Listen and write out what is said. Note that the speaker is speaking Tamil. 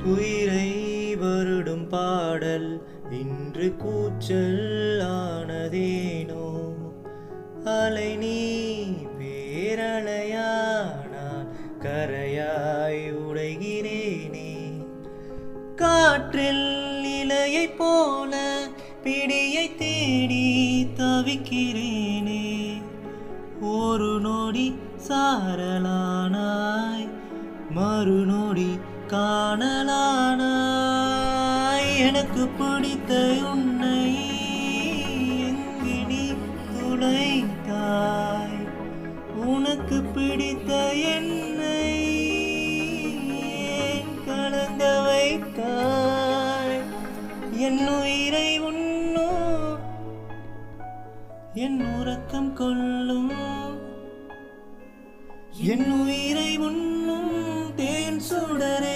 உயிரை வருடும் பாடல் இன்று கூச்சல் ஆனதேனோ. அலை நீ பேரலையானால் கரையாய் உடைகிறேனே. காற்றில் இலையை போல பிடியை தேடி தவிக்கிறேனே. ஒரு நொடி சாரலானாய் மறுநொடி காணலானாய். எனக்கு பிடித்த உன்னை எங்கு நீ துளைத்தாய். உனக்கு பிடித்த என்னை கலங்க வைத்தாய். என் உயிரை உன்னோ என் உறக்கம் கொள்ளும். என் உயிரை உண்ணும் தேன் சுடரே.